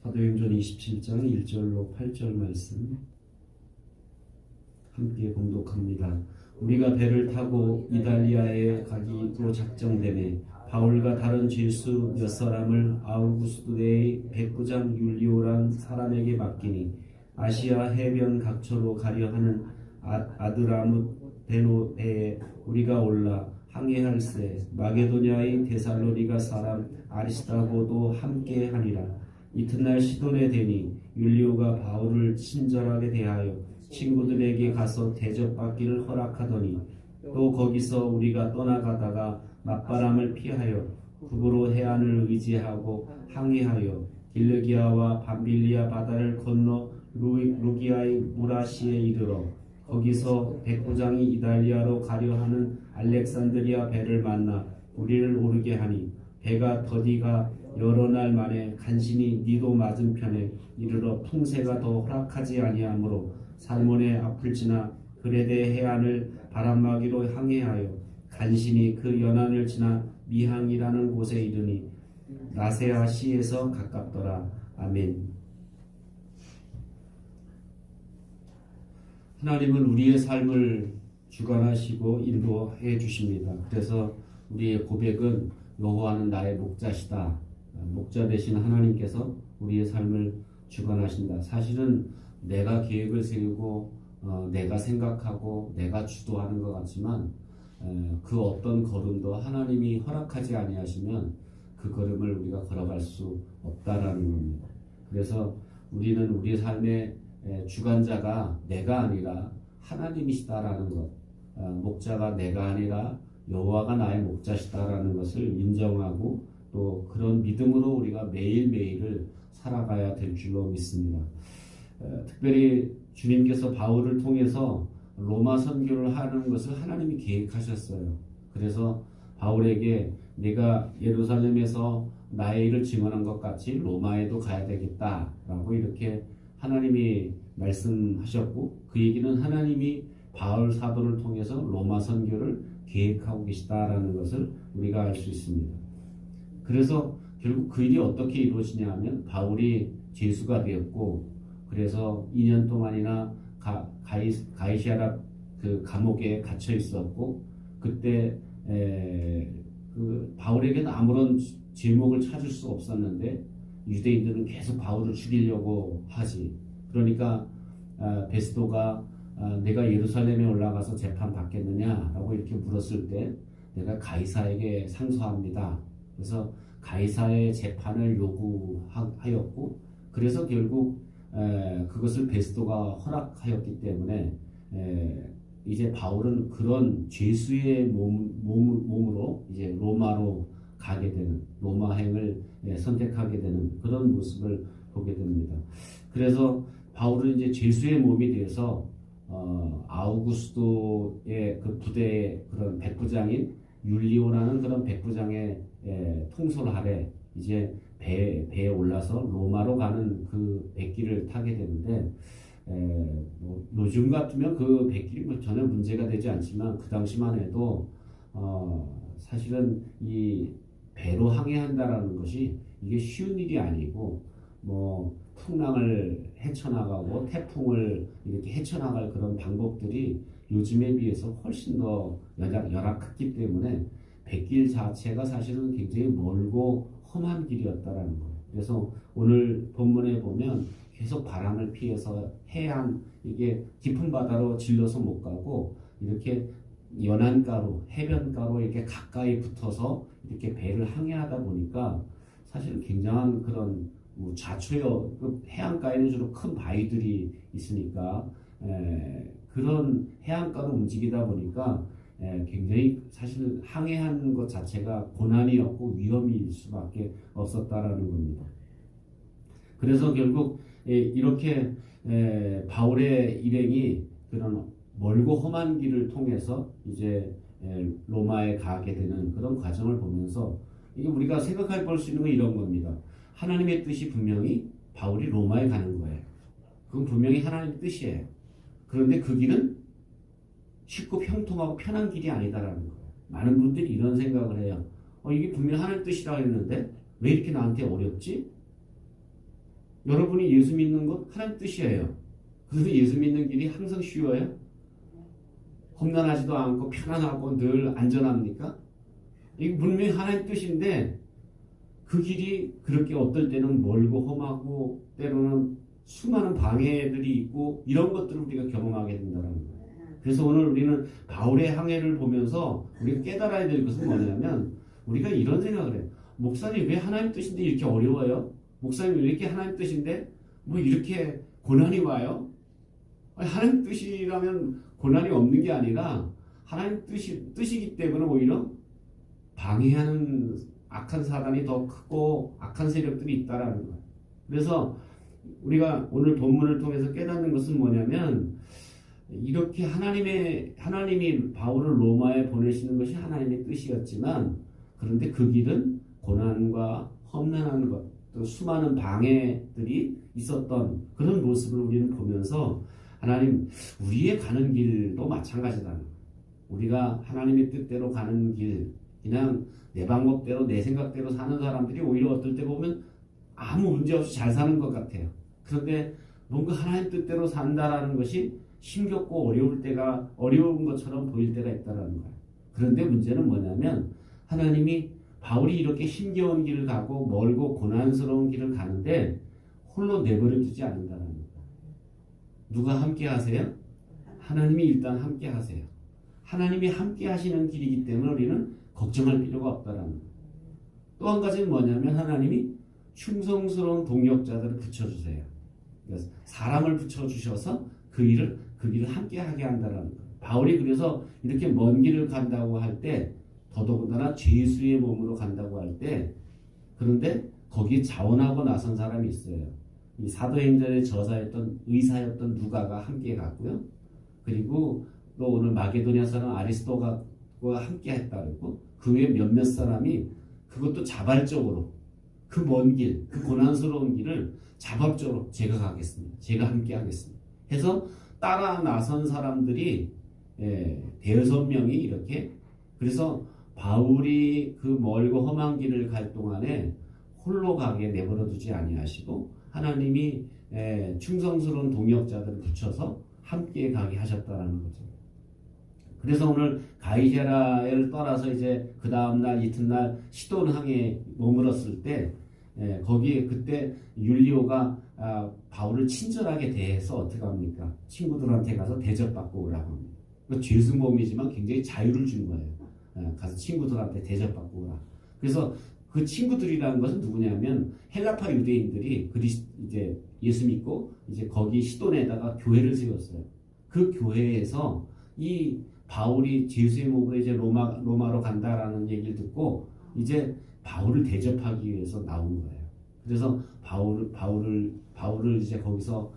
사도행전 27장 1절로 8절 말씀 함께 봉독합니다. 우리가 배를 타고 이달리아에 가기로 작정되매 바울과 다른 죄수 몇 사람을 아우구스도의 백부장 율리오란 사람에게 맡기니 아시아 해변 각처로 가려 하는 아드라무데노에 우리가 올라 항해할세 마게도냐의 데살로니가 사람 아리스다고도 함께 하니라. 이튿날 시돈에 되니 율리오가 바울을 친절하게 대하여 친구들에게 가서 대접받기를 허락하더니 또 거기서 우리가 떠나가다가 맞바람을 피하여 북으로 해안을 의지하고 항해하여 길르기아와 밤빌리아 바다를 건너 루기아의 무라시에 이르러 거기서 백부장이 이달리아로 가려 하는 알렉산드리아 배를 만나 우리를 오르게 하니 배가 더디가 여러 날 만에 간신히 니도 맞은편에 이르러 풍세가 더 허락하지 아니하므로 살몬의 앞을 지나 그레데 해안을 바람막이로 항해하여 간신히 그 연안을 지나 미항이라는 곳에 이르니 라세아 시에서 가깝더라. 아멘. 하나님은 우리의 삶을 주관하시고 인도해 주십니다. 그래서 우리의 고백은 여호와는 나의 목자시다. 목자 되신 하나님께서 우리의 삶을 주관하신다. 사실은 내가 계획을 세우고 내가 생각하고 내가 주도하는 것 같지만 그 어떤 걸음도 하나님이 허락하지 아니하시면 그 걸음을 우리가 걸어갈 수 없다라는 겁니다. 그래서 우리는 우리 삶의 주관자가 내가 아니라 하나님이시다라는 것, 목자가 내가 아니라 여호와가 나의 목자시다라는 것을 인정하고 또 그런 믿음으로 우리가 매일매일을 살아가야 될 줄로 믿습니다. 특별히 주님께서 바울을 통해서 로마 선교를 하는 것을 하나님이 계획하셨어요. 그래서 바울에게 네가 예루살렘에서 나의 일을 증언한 것 같이 로마에도 가야 되겠다라고 이렇게 하나님이 말씀하셨고 그 얘기는 하나님이 바울 사도를 통해서 로마 선교를 계획하고 계시다라는 것을 우리가 알 수 있습니다. 그래서 결국 그 일이 어떻게 이루어지냐 하면 바울이 죄수가 되었고 그래서 2년 동안이나 가이시아라 그 감옥에 갇혀 있었고 그때 그 바울에게는 아무런 제목을 찾을 수 없었는데 유대인들은 계속 바울을 죽이려고 하지. 그러니까 베스도가 내가 예루살렘에 올라가서 재판 받겠느냐라고 이렇게 물었을 때 내가 가이사에게 상소합니다. 그래서 가이사의 재판을 요구하였고 그래서 결국 그것을 베스도가 허락하였기 때문에 이제 바울은 그런 죄수의 몸으로 이제 로마로 가게 되는 로마행을 선택하게 되는 그런 모습을 보게 됩니다. 그래서 바울은 이제 죄수의 몸이 되어서 아우구스도의 그 부대의 그런 백부장인 율리오라는 그런 백부장의 통솔 아래 이제 배에 올라서 로마로 가는 그 백기를 타게 되는데 뭐 요즘 같으면 그 백길이 뭐 전혀 문제가 되지 않지만 그 당시만 해도 사실은 이 배로 항해한다라는 것이 이게 쉬운 일이 아니고 뭐 풍랑을 헤쳐나가고 태풍을 이렇게 헤쳐나갈 그런 방법들이 요즘에 비해서 훨씬 더 열악했기 때문에 백길 자체가 사실은 굉장히 멀고 험한 길이었다라는 거예요. 그래서 오늘 본문에 보면 계속 바람을 피해서 해안 이게 깊은 바다로 질러서 못 가고 이렇게 연안가로 해변가로 이렇게 가까이 붙어서 이렇게 배를 항해하다 보니까 사실 굉장한 그런 좌초여 해안가에는 주로 큰 바위들이 있으니까 그런 해안가로 움직이다 보니까 굉장히 사실 항해하는 것 자체가 고난이었고 위험일 수밖에 없었다라는 겁니다. 그래서 결국 이렇게 바울의 일행이 그런 멀고 험한 길을 통해서 이제 로마에 가게 되는 그런 과정을 보면서 이게 우리가 생각해 볼 수 있는 건 이런 겁니다. 하나님의 뜻이 분명히 바울이 로마에 가는 거예요. 그건 분명히 하나님의 뜻이에요. 그런데 그 길은 쉽고 평통하고 편한 길이 아니다라는 거예요. 많은 분들이 이런 생각을 해요. 이게 분명히 하나님의 뜻이라고 했는데 왜 이렇게 나한테 어렵지? 여러분이 예수 믿는 것 하나님 뜻이에요. 그래서 예수 믿는 길이 항상 쉬워요? 험난하지도 않고 편안하고 늘 안전합니까? 이게 분명히 하나님 뜻인데 그 길이 그렇게 어떨 때는 멀고 험하고 때로는 수많은 방해들이 있고 이런 것들을 우리가 경험하게 된다는 거예요. 그래서 오늘 우리는 바울의 항해를 보면서 우리가 깨달아야 될 것은 뭐냐면 우리가 이런 생각을 해요. 목사님 왜 하나님 뜻인데 이렇게 어려워요? 목사님 왜 이렇게 하나님 뜻인데 뭐 이렇게 고난이 와요? 아니, 하나님 뜻이라면 고난이 없는 게 아니라 하나님 뜻이기 때문에 오히려 방해하는 악한 사단이 더 크고 악한 세력들이 있다라는 거예요. 그래서 우리가 오늘 본문을 통해서 깨닫는 것은 뭐냐면 이렇게 하나님이 바울을 로마에 보내시는 것이 하나님의 뜻이었지만 그런데 그 길은 고난과 험난한 것, 또 수많은 방해들이 있었던 그런 모습을 우리는 보면서 하나님 우리의 가는 길도 마찬가지다. 우리가 하나님의 뜻대로 가는 길 그냥 내 방법대로 내 생각대로 사는 사람들이 오히려 어떨 때 보면 아무 문제 없이 잘 사는 것 같아요. 그런데 뭔가 하나님 뜻대로 산다라는 것이 힘겹고 어려운 것처럼 보일 때가 있다라는 거예요. 그런데 문제는 뭐냐면 하나님이 바울이 이렇게 힘겨운 길을 가고 멀고 고난스러운 길을 가는데 홀로 내버려 두지 않는다는 거예요. 누가 함께 하세요? 하나님이 일단 함께 하세요. 하나님이 함께 하시는 길이기 때문에 우리는 걱정할 필요가 없다라는 거예요. 또 한 가지는 뭐냐면 하나님이 충성스러운 동역자들을 붙여주세요. 그래서 사람을 붙여주셔서 그 길을 함께 하게 한다는 거예요. 바울이 그래서 이렇게 먼 길을 간다고 할 때 더더군다나 죄수의 몸으로 간다고 할 때 그런데 거기에 자원하고 나선 사람이 있어요. 이 사도행전의 저자였던 의사였던 누가가 함께 갔고요. 그리고 또 오늘 마게도냐 사람 아리스도가 함께 했다 그랬고 그 외에 몇몇 사람이 그것도 자발적으로 그 먼 길, 그 고난스러운 길을 자발적으로 제가 가겠습니다. 제가 함께 하겠습니다. 해서 따라 나선 사람들이 대여섯 명이 이렇게 그래서 바울이 그 멀고 험한 길을 갈 동안에 홀로 가게 내버려 두지 아니하시고 하나님이 충성스러운 동역자들을 붙여서 함께 가게 하셨다라는 거죠. 그래서 오늘 가이사랴를 떠나서 이제 그 다음날 이튿날 시돈항에 머물었을 때 거기에 그때 율리오가 바울을 친절하게 대해서 어떻게 합니까? 친구들한테 가서 대접받고 오라고 합니다. 죄수 몸이지만 굉장히 자유를 준 거예요. 가서 친구들한테 대접받고 오라. 그래서 그 친구들이라는 것은 누구냐면 헬라파 유대인들이 이제 예수 믿고 이제 거기 시돈에다가 교회를 세웠어요. 그 교회에서 이 바울이 죄수의 몸으로 이제 로마로 간다라는 얘기를 듣고 이제 바울을 대접하기 위해서 나온 거예요. 그래서 바울을 이제 거기서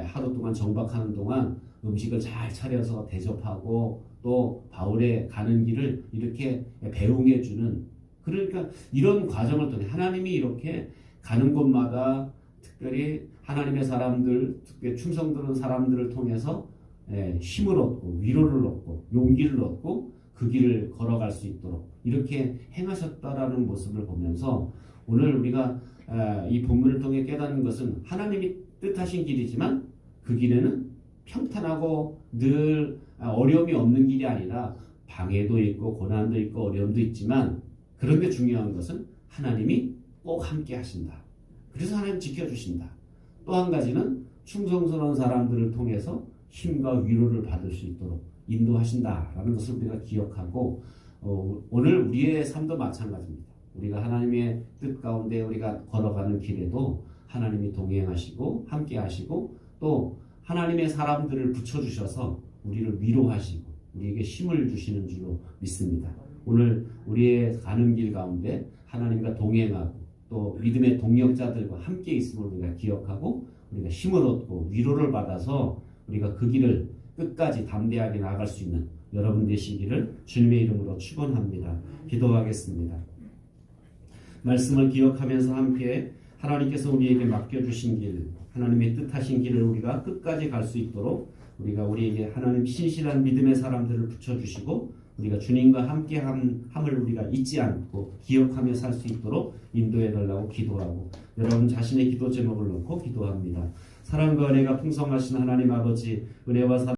하루 동안 정박하는 동안 음식을 잘 차려서 대접하고 또 바울의 가는 길을 이렇게 배웅해 주는 그러니까 이런 과정을 통해 하나님이 이렇게 가는 곳마다 특별히 하나님의 사람들, 특별히 충성 들은 사람들을 통해서 힘을 얻고 위로를 얻고 용기를 얻고 그 길을 걸어갈 수 있도록 이렇게 행하셨다라는 모습을 보면서 오늘 우리가 이 본문을 통해 깨닫는 것은 하나님이 뜻하신 길이지만 그 길에는 평탄하고 늘 어려움이 없는 길이 아니라 방해도 있고 고난도 있고 어려움도 있지만 그런데 중요한 것은 하나님이 꼭 함께 하신다. 그래서 하나님 지켜주신다. 또 한 가지는 충성스러운 사람들을 통해서 힘과 위로를 받을 수 있도록 인도하신다라는 것을 우리가 기억하고 오늘 우리의 삶도 마찬가지입니다. 우리가 하나님의 뜻 가운데 우리가 걸어가는 길에도 하나님이 동행하시고 함께 하시고 또 하나님의 사람들을 붙여주셔서 우리를 위로하시고 우리에게 힘을 주시는 줄로 믿습니다. 오늘 우리의 가는 길 가운데 하나님과 동행하고 또 믿음의 동역자들과 함께 있음을 우리가 기억하고 우리가 힘을 얻고 위로를 받아서 우리가 그 길을 끝까지 담대하게 나아갈 수 있는 여러분 되시기를 주님의 이름으로 축원합니다. 기도하겠습니다. 말씀을 기억하면서 함께 하나님께서 우리에게 맡겨주신 길, 하나님의 뜻하신 길을 우리가 끝까지 갈 수 있도록 우리가 우리에게 하나님 신실한 믿음의 사람들을 붙여주시고 우리가 주님과 함께 함을 우리가 잊지 않고 기억하며 살 수 있도록 인도해 달라고 기도하고 여러분 자신의 기도 제목을 놓고 기도합니다. 사랑과 은혜가 풍성하신 하나님 아버지, 은혜와